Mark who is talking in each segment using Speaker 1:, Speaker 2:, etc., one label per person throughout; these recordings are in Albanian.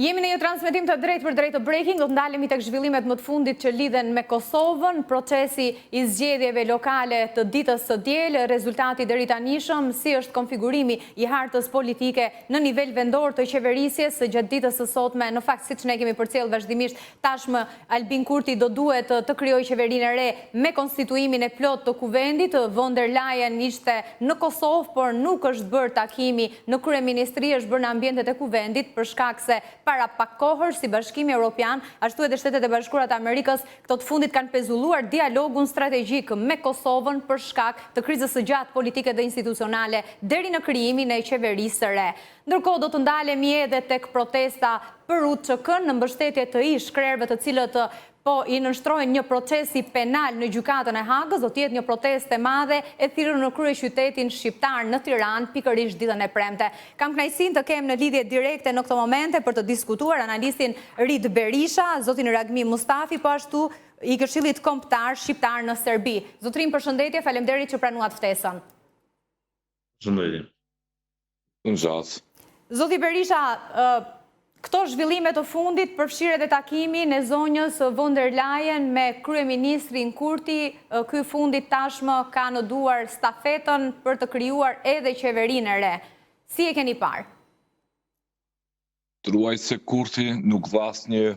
Speaker 1: Jemi në një transmetim të drejtë për drejtë të breaking, do të ndalemi tek zhvillimet më të fundit që lidhen me Kosovën, procesi i zgjedhjeve lokale të ditës së diel, rezultati deri tanishëm, si është konfigurimi i hartës politike në nivel vendor të qeverisjes gjatë ditës së sotme. Në fakt, siç ne kemi përcjellë vazhdimisht, tashmë Albin Kurti do duhet të krijojë qeverinë e re me konstituimin e plot të kuvendit. Von der Leyen ishte në Kosovë, por nuk është bërë takimi në kryeministri, është bërë në ambientet e kuvendit për shkak se para pak kohësh si Bashkimi Evropian, ashtu edhe Shtetet e Bashkuara të Amerikës, këto të fundit kanë pezulluar dialogun strategjik me Kosovën për shkak të krizës së gjatë politike dhe institucionale deri në krijimin e qeverisë së re. Ndërkohë do të ndalemi edhe tek protesta për UÇK-n në mbështetje të ish krerëve të cilët po i nënshtrojnë një procesi penal në gjykatën e Hagës, do të jetë një protestë e madhe e thirrur në kryeqytetin shqiptar në Tiranë, pikërisht ditën e premte. Kam kënaqësinë të kem në lidhje direkte në këtë momente për të diskutuar analistin Rid Berisha, zotin Ragmi Mustafi, po ashtu i Këshillit Kombëtar Shqiptar në Serbi. Zotrin, përshëndetje, faleminderit që pranuat ftesën.
Speaker 2: Përshëndetje.
Speaker 1: Zoti Berisha, këto zhvillime të fundit përfshirë edhe takimin e zonjës Von der Leyen me kryeministrin Kurti, ky fundit tashmë ka në duar stafetën për të krijuar edhe qeverinë e re. Si e keni parë?
Speaker 2: Truaj se Kurti nuk dha asnjë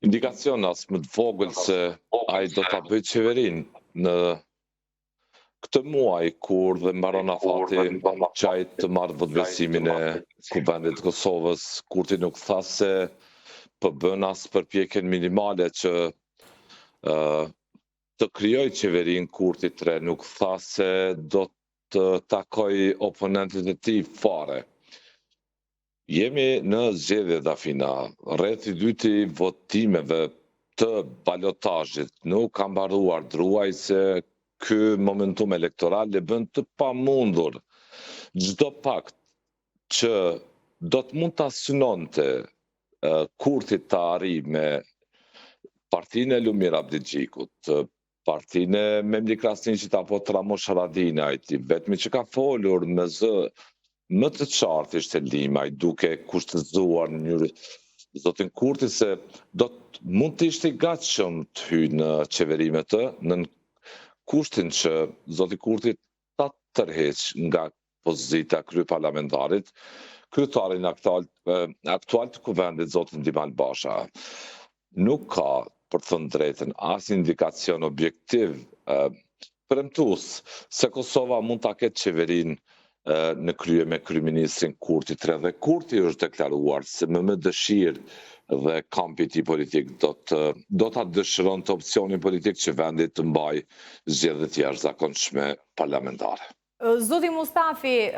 Speaker 2: indikacion as më të vogël se ai do ta bëjë qeverinë në këtë muaj kur dhe mbaron afati që ai të marrë vetbesimin e kuvendit të Kosovës. Kurti nuk tha se po bën as përpjekjen minimale që të krijojë qeverinë Kurti 3, nuk tha se do të takoj oponentit e tij fare. Jemi në zgjedhje dafina, rreth i dytë i votimeve të balotazhit nuk ka mbaruar, druaj se ky momentum elektoral e bën të pamundur çdo pakt që do të mund ta synonte Kurti të arrijë me partinë e Lumir Abdixhikut, partinë e Memli Krasniqit apo Tramosh Haradinajt, vetëm që ka folur me zë më të qartë ishte Limaj, duke kushtëzuar në mënyrë zotin Kurti se mund të ishte i gatshëm të hyjë në qeveri me të, në kushtin që zoti Kurti ta tërheq nga pozita kryeparlamentarit kryetarin aktual të kuvendit zotin Dimal Basha. Nuk ka, për të thënë drejtën, as indikacion objektiv premtues se Kosova mund ta ketë qeverinë në krye me kryeministrin Kurti 3 dhe Kurti është deklaruar se me dëshirë dhe kampi i tij politik do ta dëshiron të opsionin politik që vendi të mbajë zgjedhje të jashtëzakonshme parlamentare.
Speaker 1: Zoti Mustafi,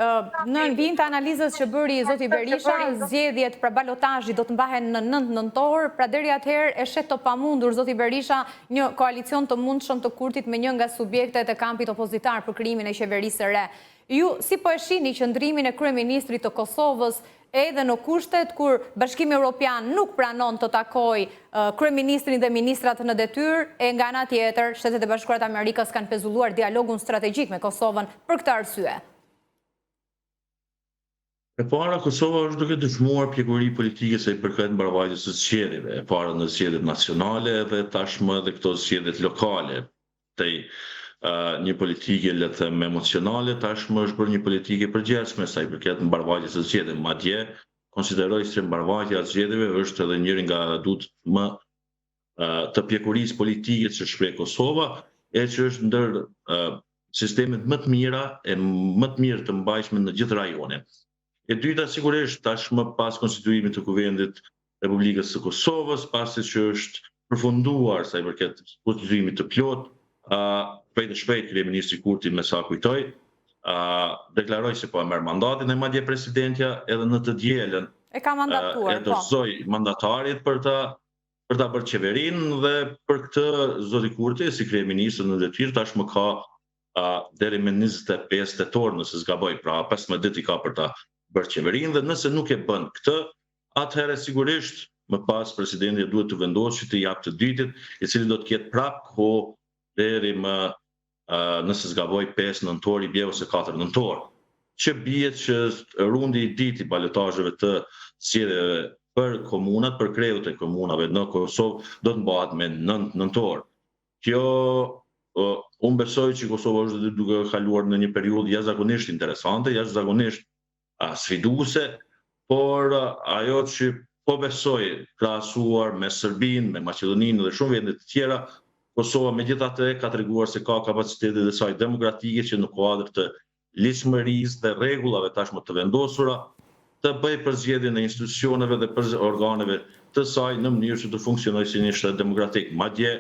Speaker 1: në vijim të analizës që bëri zoti Berisha, zgjedhjet për balotazhi do të mbahen në 9 nëntor, pra deri atëherë e shet të pamundur zoti Berisha një koalicion të mundshëm të Kurtit me një nga subjektet e kampit opozitar për krijimin e qeverisë së re. Ju si po e shihni qëndrimin e kryeministrit të Kosovës edhe në kushtet kur Bashkimi Evropian nuk pranon të takojë kryeministrin dhe ministrat në detyrë, e nga ana tjetër Shtetet e Bashkuara të Amerikës kanë pezulluar dialogun strategjik me Kosovën për këtë arsye?
Speaker 3: E para, Kosova është duke dëshmuar pjekuri politike sa i përket mbarvajtjes së zgjedhjeve, e para në zgjedhjet nacionale dhe tashmë edhe këto zgjedhjet lokale. Një politike le të them emocionale, tashmë është bërë një politike përgjithshme sa i përket mbarvajtjes së zgjedhjeve. Madje konsideroj se mbarvajtja e zgjedhjeve është edhe njëri nga adut më të pjekurisë politike që shpreh Kosova, e që është ndër sistemet më të mira e më të mirë të mbajshme në gjithë rajonin. E dyta, sigurisht, tashmë pas konstituimit të kuvendit Republikës së Kosovës, pasi që është përfunduar sa i përket konstituimit të plot, shpejt kryeministri Kurti, me sa kujtoj, deklaroi se po e merr mandatin e madje presidentja edhe në të dielën
Speaker 1: e ka mandatuar,
Speaker 3: e dorëzoi mandatarit për ta bërë qeverinë dhe për këtë zoti Kurti si kryeministër në detyrë tashmë ka deri me 25 tetor, nëse s'gaboj, pra 15 ditë i ka për ta bërë qeverinë, dhe nëse nuk e bën këtë, atëherë sigurisht më pas presidenti duhet të vendosë që të japë të dytit, i cili do të ketë prapë kohë deri më nëse s'gaboj 5 nëntor i bie ose 4 nëntor. Që bie që rundi i dytë i balotazheve të zgjedhjeve për komunat, për krejut e komunave në Kosovë, do të mbahet me 9 nëntor. Kjo, unë besoj që Kosova është duke kaluar në një periudhë jashtëzakonisht interesante, jashtëzakonisht sfiduese, por ajo që po besoj krahasuar me Serbinë, me Maqedoninë dhe shumë vende të tjera, Kosova megjithatë ka treguar se ka kapacitetet e saj demokratike që në kuadër të ligjshmërisë dhe rregullave tashmë të vendosura të bëj përzgjedhjen e institucioneve dhe për organeve të saj në mënyrë që të funksionojë si një shtet demokratik. Madje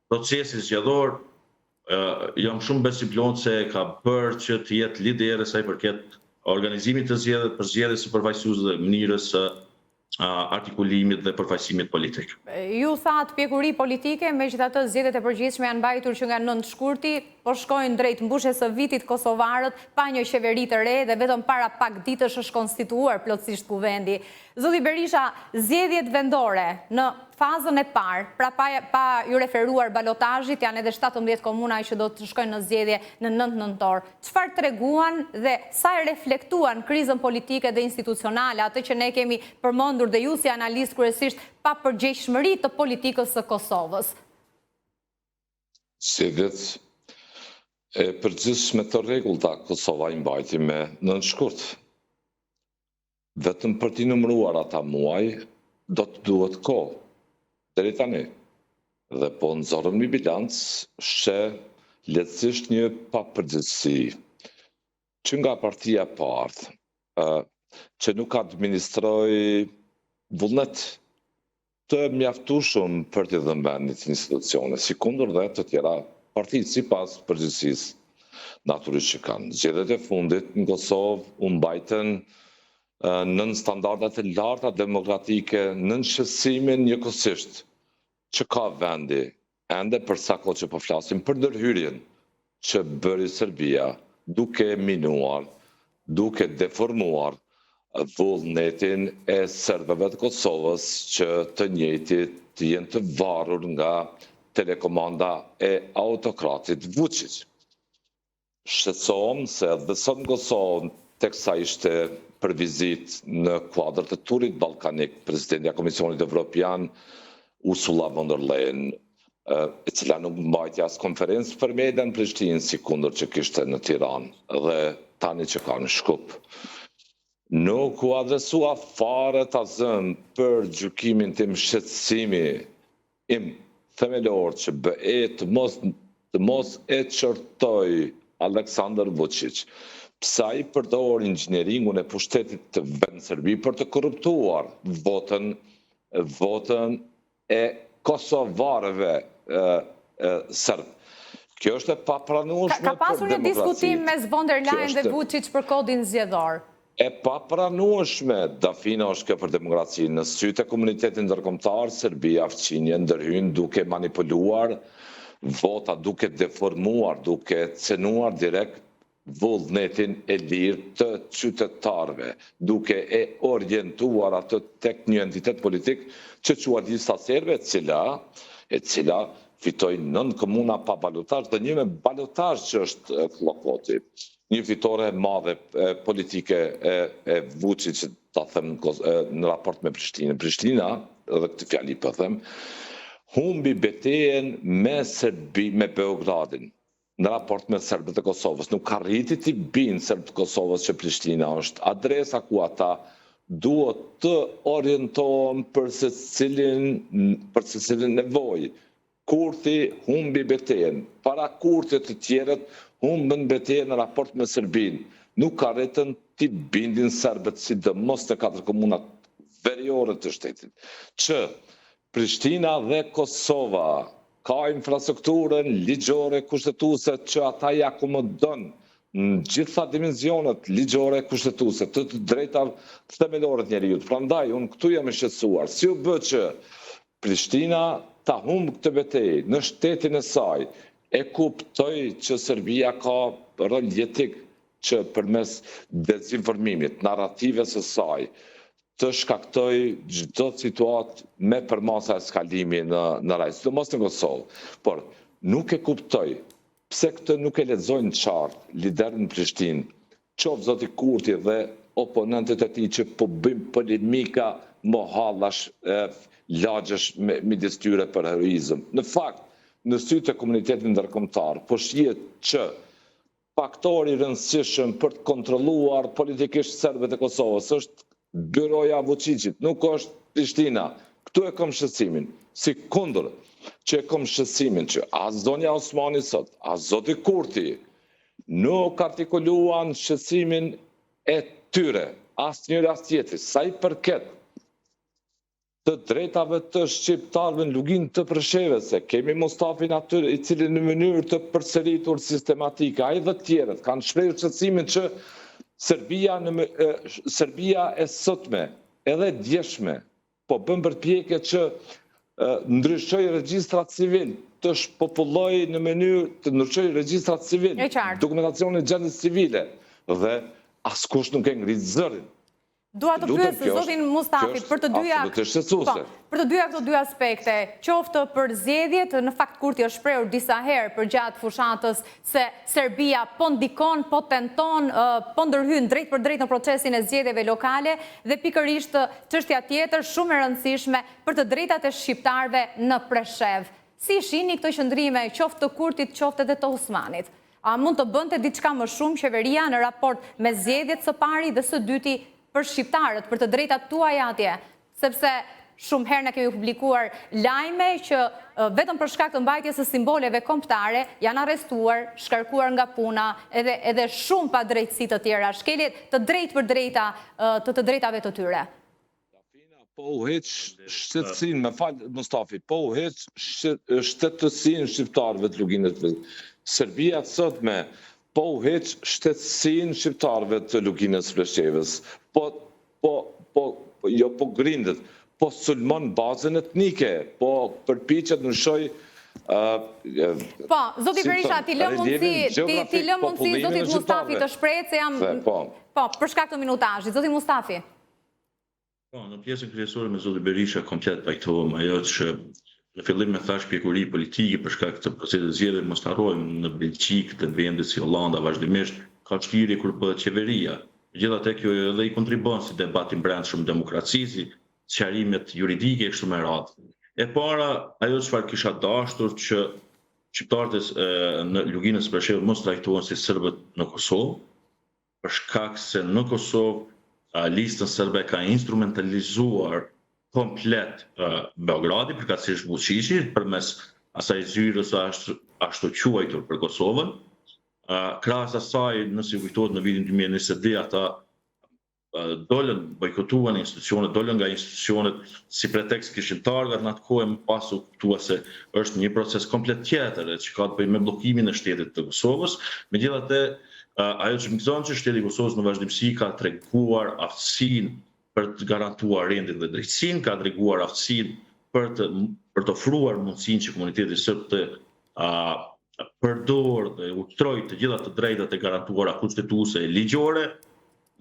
Speaker 3: procesi zgjedhor jam shumë besiplon se ka bërë që të jetë lidere sa i përket organizimit të zgjedhjeve, përzgjedhjes së përfaqësuesve dhe mënyrës së artikulimit dhe përfaqësimit politik.
Speaker 1: Ju thatë pjekuri politike, megjithatë zgjedhjet e përgjithshme janë mbajtur që nga 9 shkurti, po shkojnë drejt mbushjes së vitit kosovarët pa një qeveri të re dhe vetëm para pak ditësh është konstituar plotësisht kuvendi. Zoti Berisha, zgjedhjet vendore në fazën e parë, pra pa ju referuar balotazhit, janë edhe 17 komuna që do të shkojnë në zgjedhje në 9 nëntor. Çfarë treguan dhe sa e reflektuan krizën politike dhe institucionale, atë që ne kemi përmendur dhe ju si analist kryesisht pa përgjegjshmëri të politikës së Kosovës?
Speaker 2: Zgjedhjet e përgjithshme të rregullta Kosova i mbajti me 9 shkurt. Vetëm për t'i numëruar ata muaj, do të duhet kohë, deri tani. Dhe po nxorrëm një bilancë sheh lehtësisht një papërgjegjësi që nga partia e parë, që nuk administroi vullnet të mjaftueshëm për t'i dhënë vendit institucione, si kundër dhe të tjera partitë sipas përgjegjësisë natyrisht që kanë. Zgjedhjet e fundit në Kosovë u mbajtën nën standardet e larta demokratike, nën shqetësimin njëkohësisht që ka vendi, ende për sa kohë që po flasim për ndërhyrjen që bëri Serbia, duke minuar, duke deformuar vullnetin e serbëve të Kosovës që të njëjtit të jenë të varur nga telekomanda e autokratit Vučić. Shqetësohem se edhe sot në Kosovë, teksa ishte për vizit në kuadër të turit balkanik, presidentja Komisionit Evropian, Ursula von der Leyen, e cila nuk mbajti as konferencë për media në Prishtinë, si kundër që kishte në Tiranë, dhe tani që ka në Shkup. Nuk u adresua fare të zënë për gjykimin tim, shqetësimi im themelor që bëhet të mos e çortoj Aleksandar Vučić. Psa i përdor inxhinieringun e pushtetit të vend Serbi për të korruptuar votën e kosovarëve serb. Kjo është e papranueshme
Speaker 1: Ka pasur një diskutim mes von der Leyen dhe Vučić për kodin zgjedhor.
Speaker 2: E papranueshme, Dafina, është kjo për demokracinë. Në sytë e komunitetit ndërkombëtar, Serbia fqinje ndërhyn duke manipuluar vota, duke deformuar, duke cenuar direkt vullnetin e lirë të qytetarëve, duke e orientuar atë tek një entitet politik që quhet Lista Serbe, e cila fitoi 9 komuna pa balotazh dhe një me balotazh që është Klokoti. Një fitore e madhe politike e Vučić, ta them në raport me Prishtinën. Prishtina, edhe këtë fjali po them, humbi betejën me Serbi, me Beogradin, në raport me serbët e Kosovës. Nuk arriti t'i binë serbët e Kosovës që Prishtina është adresa ku ata duhet të orientohen për secilin nevojë. Kurthi humbi betejën. Para kurthit të tjerët humbën betejën në raport me Serbinë. Nuk arritën t'i bindin serbët, sidomos në 4 komunat veriore të shtetit, që Prishtina dhe Kosova ka infrastrukturën ligjore kushtetuese që ata i akomodon në gjitha dimenzionet ligjore kushtetuese të drejta themelore të njerëzit. Prandaj unë këtu jam i shqetësuar. Si u bë që Prishtina ta humb këtë betejë në shtetin e saj, e kuptoi që Serbia ka rol jetik që përmes dezinformimit, narratives së saj, të shkaktoj çdo situatë me përmasa eskalimi në raj, sidomos në Kosovë. Por nuk e kuptoj pse këtë nuk e lexojnë qartë liderët në Prishtinë, qoftë zoti Kurti dhe oponentët e tij që po bëjnë polemika mohallash, lagjesh midis tyre për heroizëm. Në fakt, në sytë e komunitetit ndërkombëtar, po shihet që faktori i rëndësishëm për të kontrolluar politikisht serbët e Kosovës është byroja Vučićit, nuk është Prishtina. Këtu e kam shqetësimin, si kundër që e kam shqetësimin që as zonja Osmani sot, as zoti Kurti nuk artikuluan shqetësimin e tyre, as njëri as tjetri, sa i përket të drejtave të shqiptarëve në luginë të Preshevës, se kemi Mustafin aty i cili në mënyrë të përsëritur sistematike, ai dhe tjerët kanë shprehur shqetësimin që Serbia e sotme edhe djeshme po bën përpjekje që ndryshoj regjistrat civil, të shpopulloj në mënyrë të ndryshoj regjistrat civil, dokumentacionin e gjendjes civile dhe askush nuk e ngrit zërin.
Speaker 1: Dua të pyes zotin Mustafit për të dyja këto dy aspekte, qoftë për zgjedhjet, në fakt Kurti është shprehur disa herë përgjatë fushatës se Serbia po ndikon, po tenton, po ndërhyn drejt për drejt në procesin e zgjedhjeve lokale dhe pikërisht çështja tjetër shumë e rëndësishme për të drejtat e shqiptarëve në Preshev. Si shihni këto qëndrime, qoftë të Kurtit, qoftë edhe të Osmanit? A mund të bënte diçka më shumë qeveria në raport me zgjedhjet së pari dhe së dyti për shqiptarët, për të drejtat tuaj atje, sepse shumë herë ne kemi publikuar lajme që vetëm për shkak të mbajtjes së simboleve kombëtare janë arrestuar, shkarkuar nga puna, edhe shumë pa drejtësi të tjera, shkelje të drejtë për drejta të drejtave të tyre.
Speaker 2: Po u heq shtetësinë, me fal Mustafi, po u heq shtetësinë shqiptarëve të luginës. Serbia sotme po u heq shtetësinë shqiptarëve të luginës Preshevës. Jo po grindet, po sulmon bazën etnike, po përpiqet ndryshoj.
Speaker 1: Po, zoti Berisha, ti lë mundësi zotit Mustafi të shprehet se jam. Po, për shkak të minutazhit, zoti Mustafi.
Speaker 3: Po, në pjesën kryesore me zoti Berisha komplet pajtohem, ajo që në fillim me thash pjekuri politike për shkak të procesit zgjedhjeve, mos harrojmë në Belgjikë dhe vende si Hollanda vazhdimisht ka çlirje kur bëhet qeveria. Megjithatë kjo edhe i kontribon si debat i brendshëm demokracisë, sqarimet juridike e kështu me radhë. E para, ajo çfarë kisha dashur që shqiptarët në luginën e Preshevës mos trajtohen si serbët në Kosovë, për shkak se në Kosovë listën serbe ka instrumentalizuar komplet Beogradi, përkatësisht Vučići, përmes asaj zyrës ashtu quajtur për Kosovën. Krahas asaj, nëse kujtohet në vitin 2022, ata dolën, bojkotuan institucionet, dolën nga institucionet si pretekst kishin targat në atë kohë, më pas u kuptua se është një proces komplet tjetër që ka të bëjë me bllokimin e shtetit të Kosovës. Megjithatë, ajo që më gëzon që shteti i Kosovës në vazhdimsi ka treguar aftësinë për të garantuar rendin dhe drejtësinë, ka treguar aftësinë për të ofruar mundësinë që komuniteti serb të përdor dhe ushtroj të gjitha të drejtat e garantuara konstituese e ligjore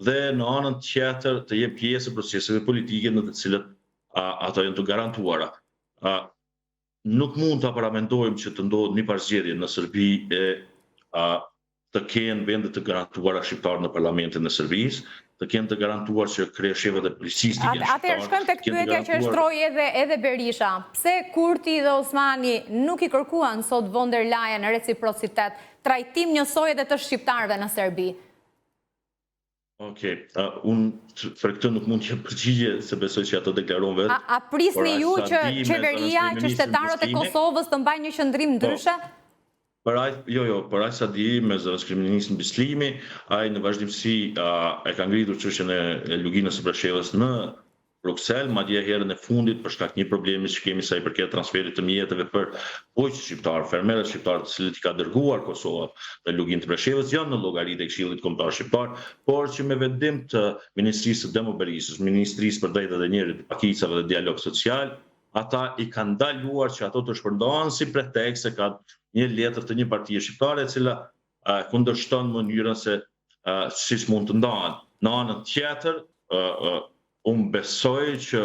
Speaker 3: dhe në anën tjetër të jep pjesë proceseve politike në të cilët ato janë të garantuara. Nuk mund të paramendojmë që të ndodhë një parzgjedhje në Serbi e të kenë vende të garantuara shqiptarë në parlamentin e Serbisë, të kenë të garantuar që kresheve dhe policisë të kenë shqiptarë.
Speaker 1: Atëherë shkojmë tek pyetja që e shtroi edhe Berisha. Pse Kurti dhe Osmani nuk i kërkuan sot von der Leyen reciprocitet, trajtim njësoj edhe të shqiptarëve në Serbi?
Speaker 3: Okej, unë për këtë nuk mund të jap përgjigje se besoj që ato deklaron vetë.
Speaker 1: A prisni ju që qeveria, që shtetarët e Kosovës të mbajnë një qëndrim ndryshe?
Speaker 3: Për aq sa di me zëvendëskryeministin Bislimi, ai në vazhdimsi e ka ngritur çështjen e luginës së Preshevës në Bruksel, madje herën e fundit për shkak një problemi që kemi sa i përket transferit të mjeteve për poqë shqiptarë, fermerët shqiptarë të cilët i ka dërguar Kosova në luginë të Preshevës janë në llogaritë e Këshillit Kombëtar Shqiptar, por që me vendim të Ministrisë së Demobilisës, Ministrisë për Drejtat e Njerit, Pakicave dhe Dialog Social, ata i kanë ndaluar që ato të shpërndahen si pretekst se ka një letër të një partie shqiptare e cila kundërshton mënyrën se siç mund të ndahen. Në anën tjetër, unë besoj që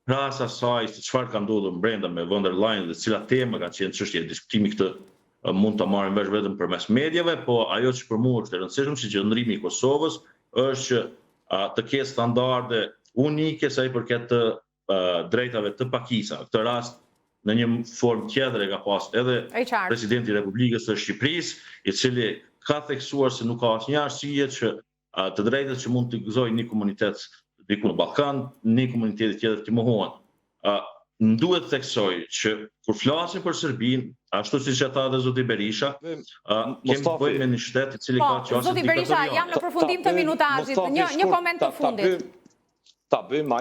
Speaker 3: krahas asaj se çfarë ka ndodhur brenda me von der Leyen dhe cilat tema kanë qenë çështje e diskutimit këtë mund ta marrim vesh vetëm përmes mediave, po ajo që për mua është e rëndësishme si qëndrimi i Kosovës është që të ketë standarde unike sa i përket të drejtave të pakisa. Këtë rast në një formë tjetër e ka pas edhe presidenti i Republikës së Shqipërisë, i cili ka theksuar se nuk ka asnjë arsye që të drejtat që mund të gëzojë një komunitet diku në Ballkan, një komunitet tjetër të mohohen. Më duhet theksoj që kur flasim për Serbinë, ashtu siç e tha edhe zoti Berisha, kemi të bëjmë me një shtet i cili ka qasje
Speaker 1: zoti Berisha, jam në përfundim të minutazhit. Një koment të fundit.
Speaker 2: Ta bëjmë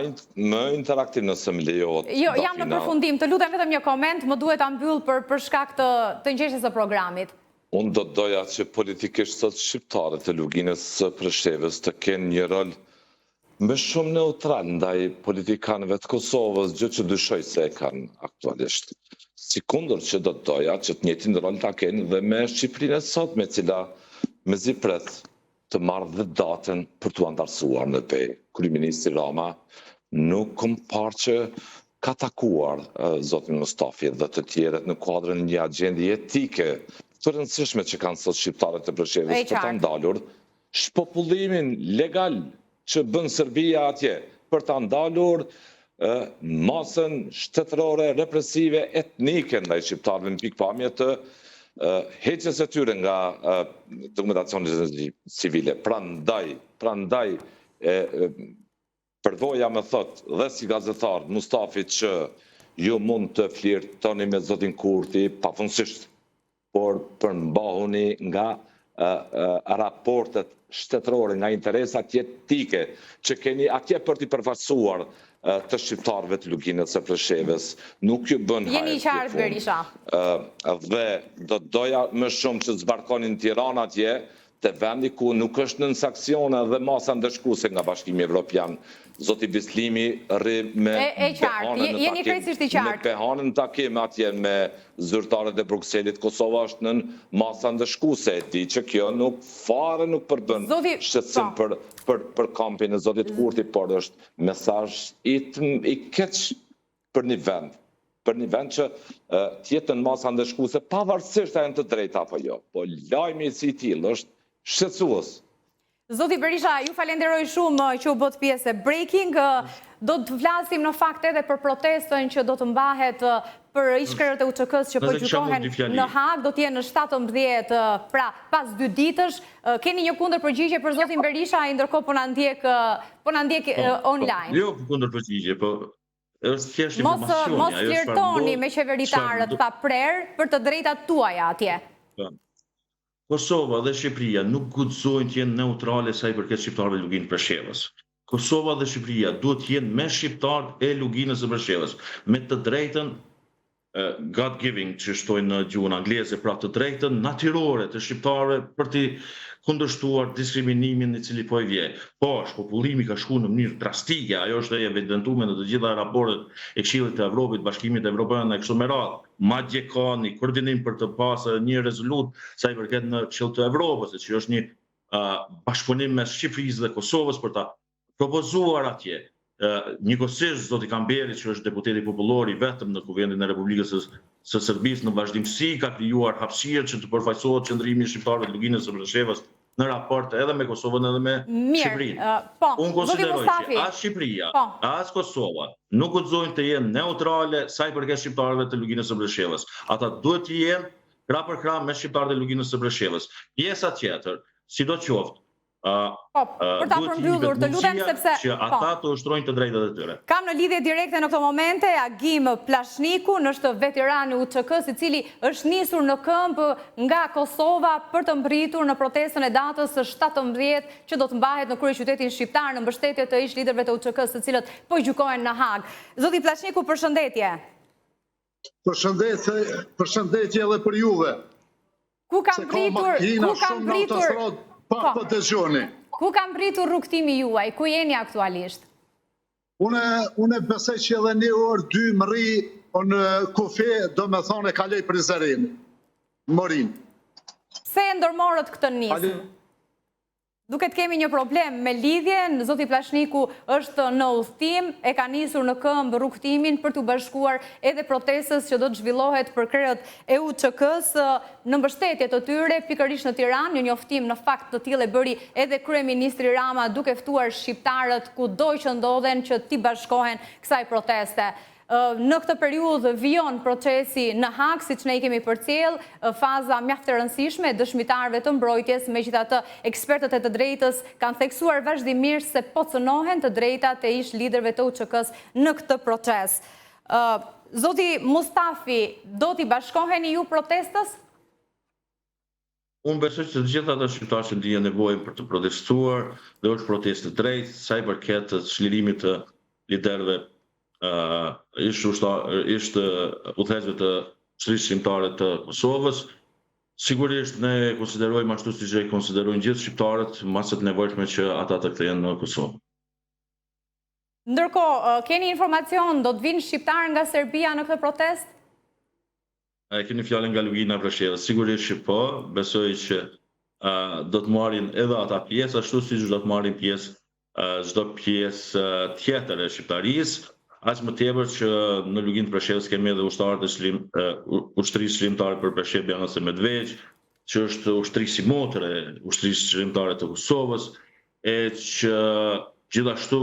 Speaker 2: më interaktiv nëse më lejohet.
Speaker 1: Jo, jam në përfundim. Të lutem vetëm një koment, më duhet ta mbyll për shkak të ngjeshjes së programit.
Speaker 2: Unë do të doja që politikisht sot shqiptarët e luginës së Preshevës të kenë një rol më shumë neutral ndaj politikanëve të Kosovës, gjë që dyshoj se e kanë aktualisht. Sikundër që do të doja që të njëjtin rol ta kenë dhe me Shqipërinë e sotme, e cila mezi pret të marrë dhe datën për t'u antarësuar në pe. Kryeministri Rama nuk kom parë që ka takuar zotin Mustafi dhe të tjerët në kuadrën një agjendi etike të rëndësishme që kanë sot shqiptarët e Preshevës për ta ndalur shpopullimin legal që bën Serbia atje, për ta ndalur masën shtetërore represive etnike ndaj shqiptarëve në pikpamje të heqjes së tyre nga dokumentacionet civile. Prandaj përvoja më thot dhe si gazetar Mustafi që ju mund të flirtoni me zotin Kurti pafundësisht, por përmbahuni nga raportet shtetërore, nga interesat jetike që keni atje për t'i përfaqësuar të shqiptarëve të luginës së Preshevës. Nuk ju bën hajër.
Speaker 1: Jeni i qartë, Berisha.
Speaker 2: Dhe do të doja më shumë që zbarkonin Tiranë atje, të vendi ku nuk është nën sanksione dhe masa ndëshkuese nga Bashkimi Evropian. Zoti Bislimi rri me pehanën në takim atje me zyrtarët e Brukselit. Kosova është nën masa ndëshkuese, e di që kjo nuk përbën shqetësim për kampin e zotit Kurti, por është mesazh i keq për një vend. Për një vend që tjetën masa ndëshkuese, pavarësisht a janë të drejta apo jo. Po lajmi si i tillë është shqetësues.
Speaker 1: Zoti Berisha, ju falenderoj shumë që u bët pjesë e Breaking. Do të flasim në fakt edhe për protestën që do të mbahet për ishkrerët e UÇK-s që po gjykohen në Hag, do të jenë në 17, pra pas 2 ditësh. Keni një kundërpërgjigje për zotin Berisha, ndërkohë po na ndjek online.
Speaker 3: Jo kundërpërgjigje, po është thjesht informacioni.
Speaker 1: Mos flirtoni me qeveritarët pa prerë për të drejtat tuaja atje.
Speaker 3: Kosova dhe Shqipëria nuk guxojnë të jenë neutrale sa i përket shqiptarëve të luginës së Preshevës. Kosova dhe Shqipëria duhet të jenë me shqiptarët e luginës së Preshevës, me të drejtën God-giving që shtojnë në gjuhën angleze, pra të drejtën natyrore të shqiptarëve për të kundërshtuar diskriminimin i cili po i vjen. Po, shpopullimi ka shkuar në mënyrë drastike, ajo është evidentuar në të gjitha raportet e Këshillit të Evropit, Bashkimit Evropian e kështu me radhë. Madje ka një koordinim për të pasur një rezolut sa i përket në Këshill të Evropës, që është një bashkëpunim mes Shqipërisë dhe Kosovës për ta propozuar atje. Njëkohësisht zoti Kamberi, që është deputeti popullor i vetëm në Kuvendin e Republikës së Serbisë, në vazhdimsi ka krijuar hapësirë që të përfaqësohet qëndrimi i shqiptarëve të luginës së Preshevës në raport edhe me Kosovën edhe me Shqipërinë. Unë konsideroj që as Shqipëria, as Kosova nuk guxojnë të jenë neutrale sa i përket shqiptarëve të luginës së Preshevës. Ata duhet të jenë krah për krah me shqiptarët e luginës së Preshevës. Pjesa tjetër, sidoqoftë,
Speaker 1: për ta përmbyllur, të lutem sepse
Speaker 3: që ata të ushtrojnë të drejtat e tyre.
Speaker 1: Kam në lidhje direkte në këto momente Agim Plashnikun, është veteran i UÇK-s, i cili është nisur në këmbë nga Kosova për të mbritur në protestën e datës së 17 që do të mbahet në kryeqytetin shqiptar në mbështetje të ish liderëve të UÇK-s, të cilët po gjykohen në Hag. Zoti Plashniku, përshëndetje.
Speaker 4: Përshëndetje edhe për juve.
Speaker 1: Ku kam britur Ku kam britur rrugtimi juaj? Ku jeni aktualisht?
Speaker 4: Unë besoj që edhe 1 orë 2 më rri në kufe, do me thonë e kaloj Prizren, Morin.
Speaker 1: Se e ndërmorët këtë nisë? Duket kemi një problem me lidhjen, zoti Plashniku është në udhtim, e ka nisur në këmbë rrugtimin për të bashkuar edhe protestës që do të zhvillohet për krerët e UÇK-s në mbështetje të tyre, pikërisht në Tiranë. Një njoftim në fakt të tillë e bëri edhe kryeministri Rama, duke ftuar shqiptarët kudo që ndodhen që t'i bashkohen kësaj proteste. Në këtë periudhë vijon procesi në Hag, siç ne i kemi përcjell, faza mjaft e rëndësishme e dëshmitarëve të mbrojtjes, megjithatë ekspertët e të drejtës kanë theksuar vazhdimisht se po cënohen të drejtat e ish liderëve të UÇK-s në këtë proces. Zoti Mustafi, do t'i bashkoheni ju protestës?
Speaker 3: Unë besoj që të gjitha ata shqiptarë që ndihen nevojën për të protestuar, dhe është protestë drejtë, sa i përket të çlirimit të liderëve ishte udhëheqësve të Shtrisë Shqiptare të Kosovës. Sigurisht ne konsiderojmë ashtu siç e konsiderojnë gjithë shqiptarët masat e nevojshme që ata të kthehen në Kosovë.
Speaker 1: Ndërkohë, keni informacion, do të vinë shqiptarë nga Serbia në këtë protestë?
Speaker 3: Keni fjalën nga Lugina Presheva, sigurisht që po, besoj që do të marrin edhe ata pjesë, ashtu siç do të marrin pjesë çdo pjesë tjetër e shqiptarisë. Aq më tepër që në Luginë të Preshevës kemi edhe ushtarët e ushtrisë shërimtare për Preshevë Bjanës e Medveq, që është ushtrisë i motre e ushtrisë shërimtare të Kosovës, e që gjithashtu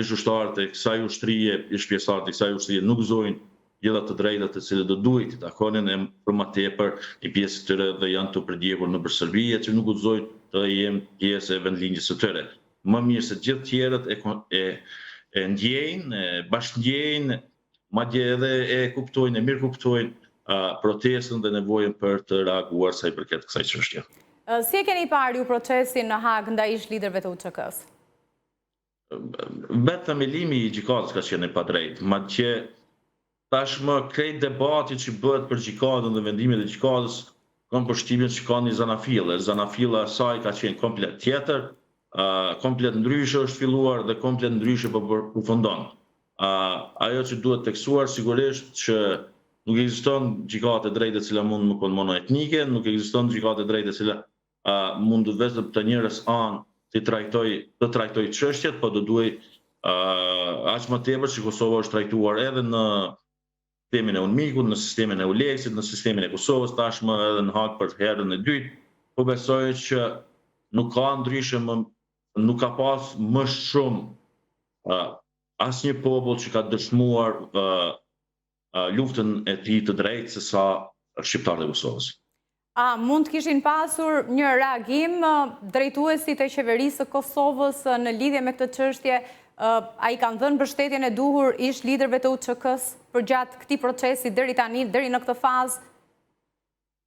Speaker 3: ish ushtarët e kësaj ushtrie, ish pjesëtarët e kësaj ushtrie nuk gëzojnë gjitha të drejtat të cilët do duhet të takonin, e për më tepër një pjesë të tyre dhe janë të përdjekur nëpër Serbi, që nuk gëzojnë të jenë pjesë e vendlinjës së tyre. Më mirë se gjithë tjerët e ndjejnë, bashkëndjejnë, madje edhe e kuptojnë, e mirë kuptojnë protestën dhe nevojën për të reaguar sa i përket kësaj çështje.
Speaker 1: Si e keni parë ju procesin në Hag ndaj ish liderëve të UÇK-s?
Speaker 3: Vetë themelimi i gjykatës ka qenë pa drejtë, madje tashmë krejt debati që bëhet për gjykatën dhe vendimet e gjykatës kam përshtypjen që ka një zanafillë. Zanafilla e saj ka qenë komplet tjetër. Komplet ndryshe është filluar dhe komplet ndryshe po përfundon. Ajo që duhet teksuar sigurisht që nuk ekziston gjykatë e drejtë e cila mund të qenë monoetnike, nuk ekziston gjykatë e drejtë e cila mund vetëm të njërës anë të trajtoj çështjet, po do duhet aq më tepër që Kosova është trajtuar edhe në sistemin e UNMIK-ut, në sistemin e ULEX-it, në sistemin e Kosovës, tashmë edhe në Hag për herën e dytë. Po besoj që nuk ka ndryshe nuk ka pas më shumë asnjë popull që ka dëshmuar luftën e tij të drejtë se sa shqiptarët e Kosovës.
Speaker 1: A mund të kishin pasur një reagim drejtuesit e qeverisë së Kosovës në lidhje me këtë çështje? A i kanë dhënë mbështetjen e duhur ish liderëve të UÇK-s përgjatë këtij procesi deri tani, deri në këtë fazë?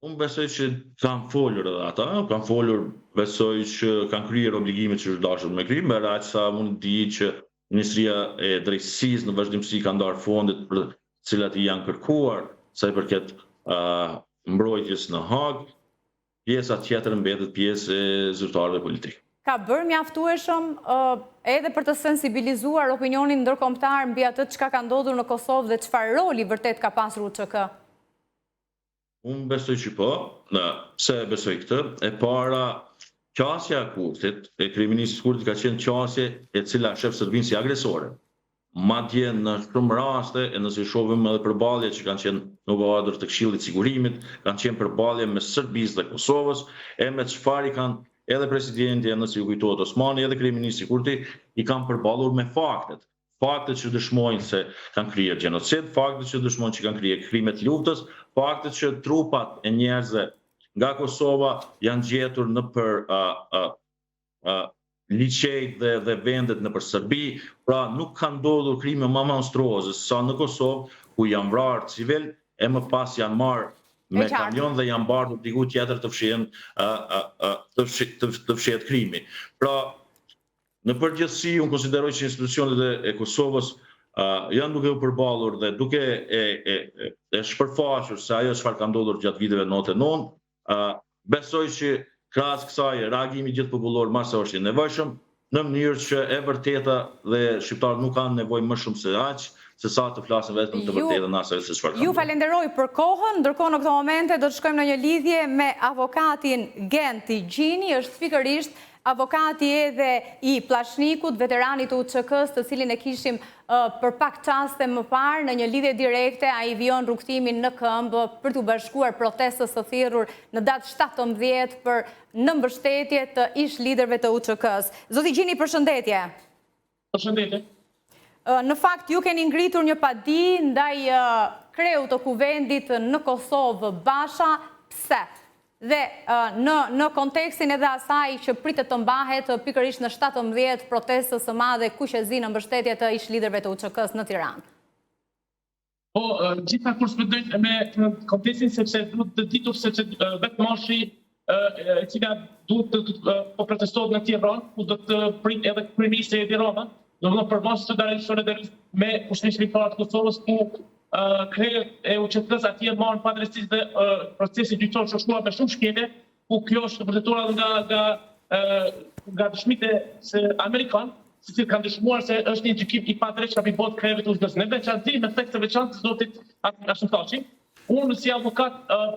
Speaker 3: Unë besoj që kanë folur edhe ata, kanë folur, besoj që kanë kryer obligimet që është dashur me kry, me aq sa mund të di që Ministria e Drejtësisë në vazhdimsi ka ndarë fondet për të cilat i janë kërkuar sa i përket mbrojtjes në Hag, pjesa tjetër mbetet pjesë e zyrtarëve politikë.
Speaker 1: Ka bërë mjaftueshëm edhe për të sensibilizuar opinionin ndërkombëtar mbi atë çka ka ndodhur në Kosovë dhe çfarë roli vërtet ka pasur UÇK?
Speaker 3: Unë besoj që po, pse besoj këtë, e para qasja e Kurtit, e kryeministit Kurtit ka qenë qasje e cila shef Serbinë si agresore. Madje në shumë raste, e nëse shohim edhe përballje që kanë qenë në kuadër të Këshillit të Sigurimit, kanë qenë përballje me Serbisë dhe Kosovës, e me çfarë kanë edhe presidenti, nëse ju kujtohet Osmani, edhe kryeministi Kurti i kanë përballur me faktet. Faktet që dëshmojnë se kanë kryer gjenocid, faktet që dëshmojnë që kanë kryer krime të luftës, faktet që trupat e njerëzve nga Kosova janë gjetur nëpër liçejt dhe vendet nëpër Serbi, pra nuk kanë ndodhur krime më monstruoze sa në Kosovë, ku janë vrarë civil e më pas janë marrë me kamion dhe janë mbartur diku tjetër të fshihet krimi. Pra, në përgjithësi, unë konsideroj që institucionet e Kosovës janë duke u përballur dhe duke e shpërfaqur se ajo çfarë ka ndodhur gjatë viteve 99, besoj që krahas kësaj reagimi gjithë popullor masa është i nevojshëm, në mënyrë që e vërteta dhe shqiptarët nuk kanë nevojë më shumë se aq, se sa të flasin vetëm të vërtetën asaj se çfarë.
Speaker 1: Ju falenderoj për kohën, ndërkohë në këtë momente do të shkojmë në një lidhje me avokatin Genti Gjini, është pikërisht avokati edhe i Pllashnikut, veteranit të UÇK-s, të cilin e kishim për pak qaste më parë në një lidhje direkte, ai vijon rrugtimin në këmbë për të bashkuar protestës së thirrur në datë 17 për në mbështetje të ish liderëve të UÇK-s. Zoti Gjini, përshëndetje.
Speaker 5: Përshëndetje.
Speaker 1: Në fakt, ju keni ngritur një padi ndaj kreut të kuvendit në Kosovë, Basha, pse? Dhe në kontekstin edhe asaj që pritet të mbahet pikërisht në 17 protestës së madhe kuqezi në mbështetje të ish liderëve të UÇK-s në Tiranë.
Speaker 5: Po, gjitha kur shpërdojnë me kontekstin sepse duhet të ditur sepse vetë marshi e cila duhet të po protestohet në Tiranë, ku do të prit edhe kryeministri Edi Rama, domethënë për mos të dalë me Kushtrin Shqiptar të Kosovës, ku krejët e UÇK-s atje marrën padrejtisë dhe procesi gjyqësor shkruar me shumë shkelje, ku kjo është vërtetuar nga dëshmitë amerikanë, se cilë kanë dëshmuar se është një gjykim i padrejtë që bëhet krejëve të UÇK-s. Në veçantë me efekt të veçantë të zotit Ashimtaçi, unë si avokat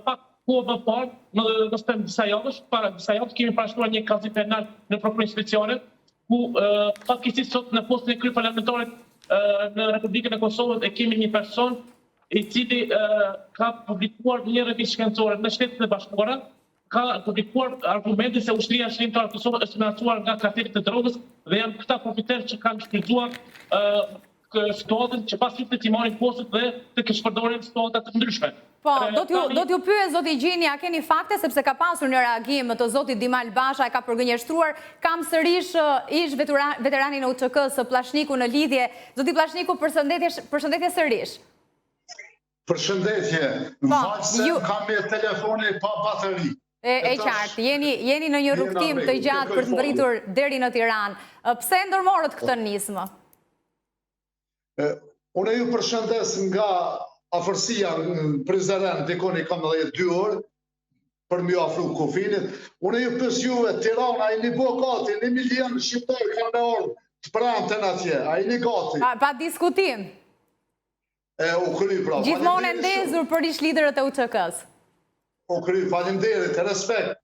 Speaker 5: pak kohë më parë, në disa javësh, para disa javësh kemi parashkruar një kazim penal në prokurim speciale, ku fatkeqësisht sot në postin e kryeparlamentarit në Republikën e Kosovës e kemi një person i cili ka publikuar një revistë shkencore në Shtetet e Bashkuara, ka publikuar argumente se ushtria shqiptare e Kosovës është financuar nga kartelit të drogës dhe janë këta profiterë që kanë shfrytzuar situatën që pas të marrin postet dhe të shpërdorin situata të ndryshme.
Speaker 1: Po, do t'ju pyes zoti Gjini, a keni fakte sepse ka pasur një reagim të zotit Dimal Basha, e ka përgënjeshtruar, kam sërish ish veteranin e UÇK-s Pllashniku në lidhje. Zoti Pllashniku, përshëndetje sërish.
Speaker 4: Përshëndetje, më falë se kam me telefoni pa bateri.
Speaker 1: E qartë, jeni në një rrugtim të gjatë për të ngritur deri në Tiranë. Pse ndërmorët këtë nismë?
Speaker 4: Unë ju përshëndes nga afërsia në Prizren, dikoni kam edhe 2 orë, për mjë afru kufinit. Unë ju pës juve, Tirana, a i një bo gati, 1 milion shqiptarë kanë me orë të prantën atje, a i një gati.
Speaker 1: Pa diskutim.
Speaker 4: U kry, pra.
Speaker 1: Gjithmonë e ndezur për ish liderët e UÇK-s.
Speaker 4: U kry, falenderit, respekt.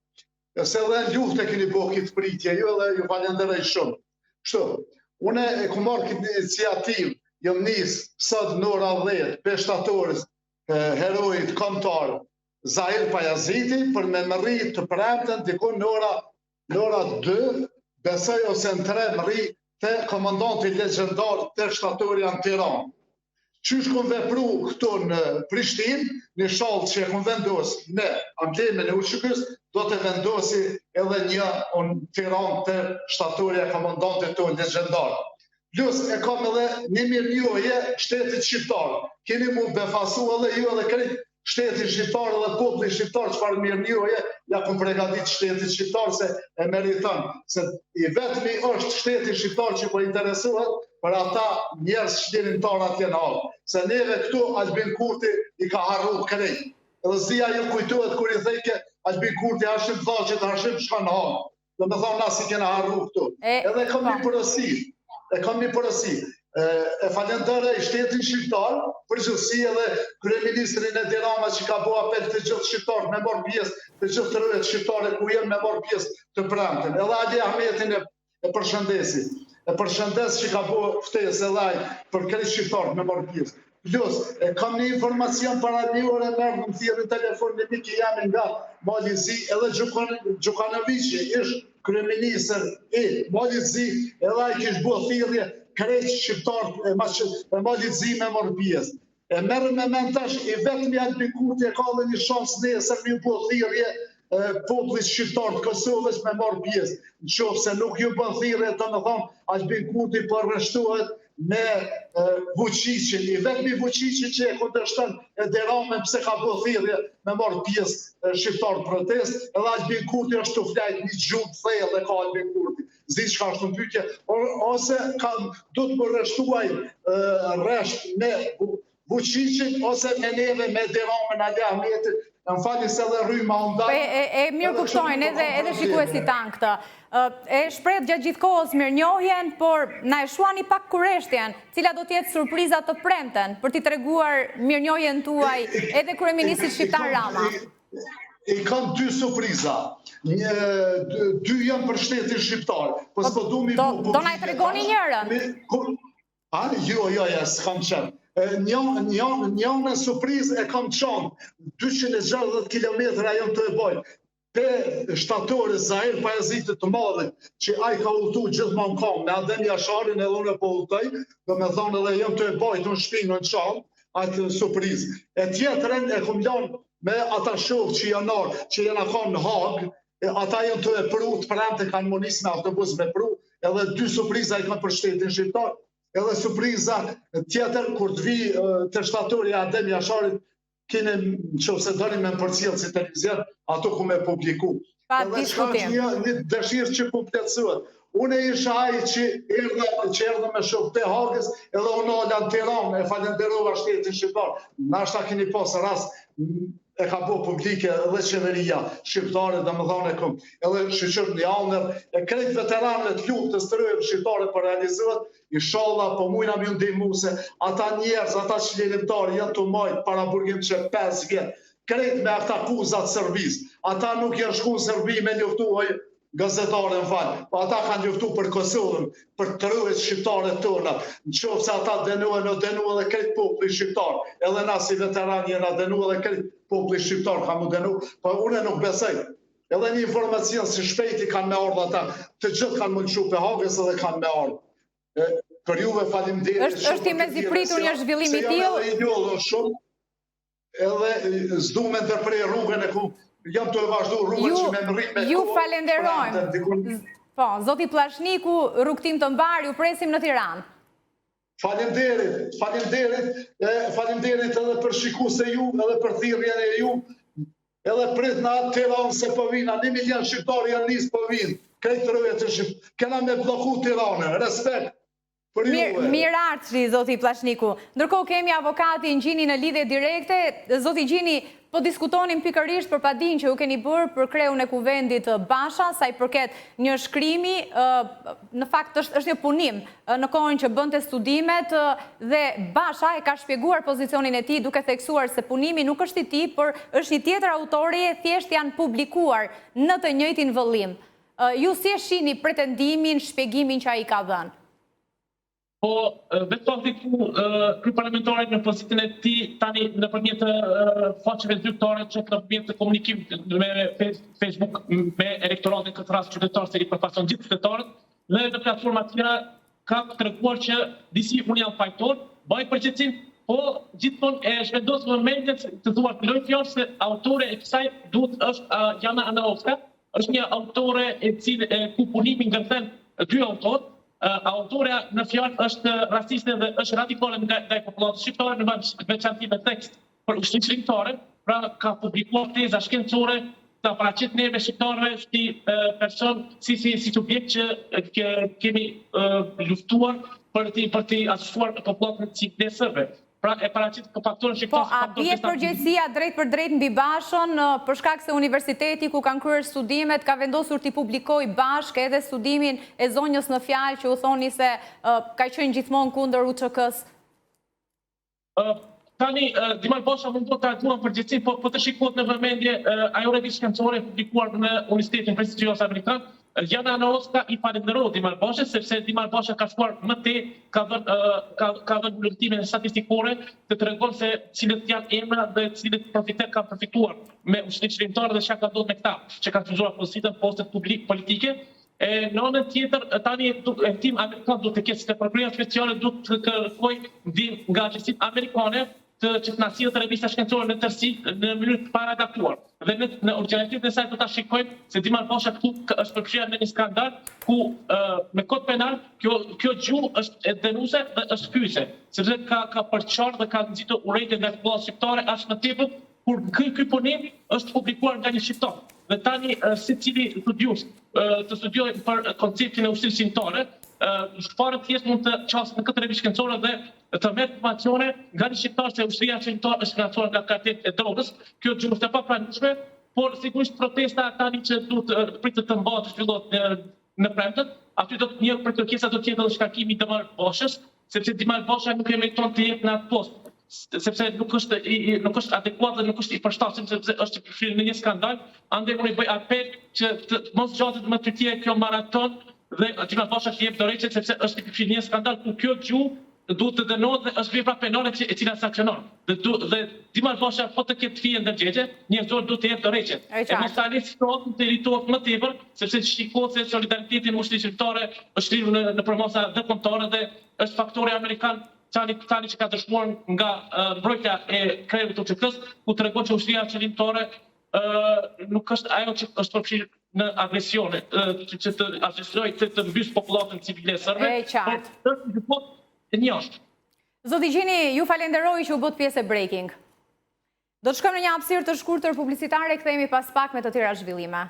Speaker 4: Se dhe luft e keni bo këtë pritje, ju edhe ju falenderej shumë. Kështu, une e ku marrë këtë iniciativë, jam nisë sot në ora 10, peshtatorës, herojit, kombëtar, Zahir Pajaziti, për me më rritë të premten, dikun në ora 2, besoj ose në 3 më rritë të komandanti legendar të shtatorja në Tiranë. Qysh kom vepru këtu në Prishtinë, një shallë që e kom vendosë në amblemin e UÇK-s, do të vendosi edhe një në Tiranë të shtatorja komandantit të legendar. Plus e kam edhe një mirë njohje shtetit shqiptar. Keni mu befasu edhe ju edhe krejt shtetit shqiptar edhe populli shqiptar çfarë mirë njohje, ja kom pregadit shtetit shqiptar se e meriton. Se i vetmi është shtetit shqiptar që po interesohet për ata njerëz shqiptar atje në halë. Se neve këtu Albin Kurti i ka harru krejt. Edhe zia ju kujtohet kur i thejke Albin Kurti Hashim Thaqit, Hashim shka në halë. Dhe me thonë nasi kena harru këtu. Edhe kam një përësi. E falendere i shtetin shqiptar, përgjithësi edhe kryeministrin Edi Rama që ka bo apel të gjithë shqiptarë me marrë pjesë, të gjithë të rrët shqiptare ku jenë me marrë pjesë të premten. Edhe Ali Ahmetin e përshëndesi. E përshëndes që ka bo ftesë edhe aj për krejt shqiptarë me marrë pjesë. Plus, e kam një informacion para një ore mërë në thjerë në telefon në miki jam nga Malizi, edhe Gjukanovici ish kryeministër e Malizi, edhe aj kish bo thirrje krejt shqiptarë e Malizi me marrë pjesë. E merë me mentash, i vetëmi Albin Kurti e ka dhe një shansë nesër me bo thirrje popullit shqiptar të Kosovës me marrë pjesë. Në qofë se nuk ju bën thirrje të me thonë Albin Kurti përreshtohet me Vučićin, i vetëmi Vučićin që e kundërshton Edi Ramën pse ka bo thirrje me marrë pjesë shqiptar protest, edhe Albin Kurti është të flajt një gjumë thellë dhe ka Albin Kurti. Zi që ka është në pyetje, ose du të më reshtuaj resht me Vučićin, ose me neve me Edi Ramën, Ali Ahmetin, në fali se dhe rryma ndaj.
Speaker 1: E mirë kuptojnë, edhe shikuesi tanë këtë. E shpret gjatë gjithë kohës mirënjohjen, por na e shuani pak kureshtjen, cila do t'jetë surprizat të premten për t'i treguar mirënjohjen tuaj edhe kryeministit shqiptar Rama.
Speaker 4: i kam dy surpriza. Dy janë për shtetin shqiptar.
Speaker 1: Do na i tregoni njërën.
Speaker 4: Jo, s'kam qenë. Një surprizë e kam qenë. 260 kilometra jam të e bojnë. Pe shtatore Zahir Pajazitit të madhe, që ai ka udhëtu gjithmonë kam, me Adem Jasharin edhe unë po udhëtoj, do me thonë edhe jam të e bajt në shpinë në qalë, atë surprizë. E tjetërën e kom lanë me ata shokë që janë kanë në Hagë, ata janë të e pru, të premte kanë monis me autobus me pru, edhe 2 surpriza i kanë për shtetin shqiptar. Edhe surpriza tjetër, kur të vi të shtatori Adem Jasharit, kene që se doni me përcjellë si televizion, ato ku me publiku. Edhe një dëshirë që po plotësohet. Unë isha ai që erdhe me shokët e Hagës, edhe unë ola në Tiranë, e falenderova shtetin shqiptar. Nashta keni pas rast, e ka bo publike edhe qeveria shqiptare, dhe më dhane këm, edhe shqyqër një anër, e krejt veteranët luftës të rëjëm shqiptare për realizohet, inshallah po mujna mjë ndihmu se ata njerëz, ata qlirimtari janë të majtë para burgim që 5 vjetë, krejt me ata akuzat Serbis, ata nuk janë shku në Serbi me luftu gazetare në falë, po ata kanë luftu për Kosovën, për të rëjët shqiptare tëna, në qofë se ata denuen dhe krejt populli shqiptar, edhe na si veterani jena denue dhe krejt populli shqiptar ka mu denu, po une nuk besej. Edhe një informacion si shpejti kanë me ardhë ata, të gjithë kanë më nëshu për Hagës edhe kanë me ardhë. Për juve faleminderit.
Speaker 1: Është i mezipritur një zhvillim i tillë.
Speaker 4: Edhe s'du me ndërprej rrugën e ku jam të e vazhdu rrugën që me më rritë me kohë.
Speaker 1: Ju falenderojmë. Po, Zoti Pllashniku, rrugtim të mbar, ju presim në Tiranë.
Speaker 4: Faleminderit edhe për shikues e ju, edhe për thirrjen e ju, edhe prit në atë Tiranë se po vinë, 1 milion shqiptarë janë nisë po vinë, krejt rrëvet e Shqipë, kena me bloku Tiranën, respekt.
Speaker 1: Mirë ardhni, Zoti Pllashniku. Ndërkohë kemi avokatin Gjini në lidhje direkte. Zoti Gjini, po diskutonim pikërisht për padin që u keni bërë për kreun e kuvendit Basha, sa i përket një shkrimi, në fakt është një punim në kohën që bënte studimet dhe Basha e ka shpjeguar pozicionin e tij duke theksuar se punimi nuk është i tij, por është një tjetër autori e thjesht janë publikuar në të njëjtin vëllim. Ju si e shihni pretendimin, shpjegimin që ai ka dhënë?
Speaker 5: Po, vetë fakti ku kryeparlamentari në pozitin e tij tani nëpërmjet faqeve zyrtare që nëpërmjet të komunikimit me Facebook me elektoratin këtë rast qytetar se i përfaqëson gjithë qytetarët dhe në platforma tjera ka treguar që disi unë jam fajtor, bëj përgjithësim, po gjithmonë e zhvendos vëmendjen të thuar filloj fjalë se autore e kësaj duhet është Jana Anaovska, është një autore e cilë ku punimi ngërthen 2 autorë. Autorea në fjalë është rasiste dhe është radikale ndaj popullatës shqiptare në veçanti me tekst për ushtrimtare, pra ka publikuar teza shkencore të paraqit neve shqiptarëve si person, si subjekt që kemi luftuar për të asuar popullatën civilizëve. Pra e paraqit faktorën shqiptar.
Speaker 1: Po, a bie përgjegjësia drejt për drejt mbi Bashën për shkak se universiteti ku kanë kryer studimet ka vendosur t'i publikoj bashkë edhe studimin e zonjës në fjalë që u thoni se ka qenë gjithmonë kundër UÇK-s?
Speaker 5: Tani, Dimal Basha mund të trajtuar përgjegjësi, po të shikohet në vëmendje ajo revistë shkencore publikuar në Universitetin Prestigjioz Amerikan. Jana Anaovska i falenderoj Dimal Basha, sepse Dimal Basha ka shkuar më te, ka dhënë bulletime statistikore të tregon se cilët janë emra dhe cilët profiter kanë përfituar me ushtrimtarë dhe çka ka ndodhur me këta, që kanë fuzuar pozitën postet politike. Në anën tjetër, tani tim amerikan duhet të ketë të përkryer speciale, duhet të kërkoj ndihmë nga agjencitë amerikane që të na sjellë revista shkencore në tërësi në mënyrë të paradaktuar. Dhe në origjinalitetin e saj do ta shikojmë se Dimal Basha këtu është përfshirë në një skandal ku me kod penal kjo gjuhë është denuese dhe është fyese, sepse ka përçarë dhe ka nxitur urrejtje nga popullata shqiptare as më tepër kur ky punim është publikuar nga një shqiptar. Dhe tani secili studios të studiojë për konceptin e ushtrisë shqiptare, shfarët thjesht mund të qasë në këtë revistë shkencore dhe të merë informacione nga një shqiptar se ushtria shqiptare është financuar nga kartelet e drogës. Kjo gjë është e papranueshme, por sigurisht protesta tani që duhet pritet të mbahet të zhvillohet në premtet, aty do të një për kërkesa do të jetë edhe shkarkimi i Dimal Bashës, sepse Dimal Basha nuk e meriton të jetë në atë post. sepse nuk është adekuat dhe nuk është i përshtatshëm sepse është përfshirë në një skandal, andaj unë i bëj apel që të mos zgjatet më të tjerë kjo maraton dhe Dimar Basha të jep dorëheqje sepse është i përfshirë një skandal ku kjo gjuhë duhet të dënohet dhe është vepra penale e cila sanksionon. Dhe Dimar Basha po të ketë fije ndërgjegje, njerëzor duhet të jep dorëheqje. E mos ta lë situatën të irritohet më tepër, sepse shikohet se solidariteti muslimane shqiptare është rritur në promosa dërkombëtare dhe është faktori amerikan tani që ka dëshmuar nga mbrojtja e krejeve të UÇK-s, ku tregon që ushtria qëllimtare nuk është ajo që është përfshirë në agresione, që të agresoroj të mbys popullatën civile serbe, por është e njësht.
Speaker 1: Zoti Gjini, ju falenderoj që u bët pjesë e Breaking. Do të shkojmë në një hapësirë të shkurtër publicitare, kthehemi pas pak me të tjera zhvillime.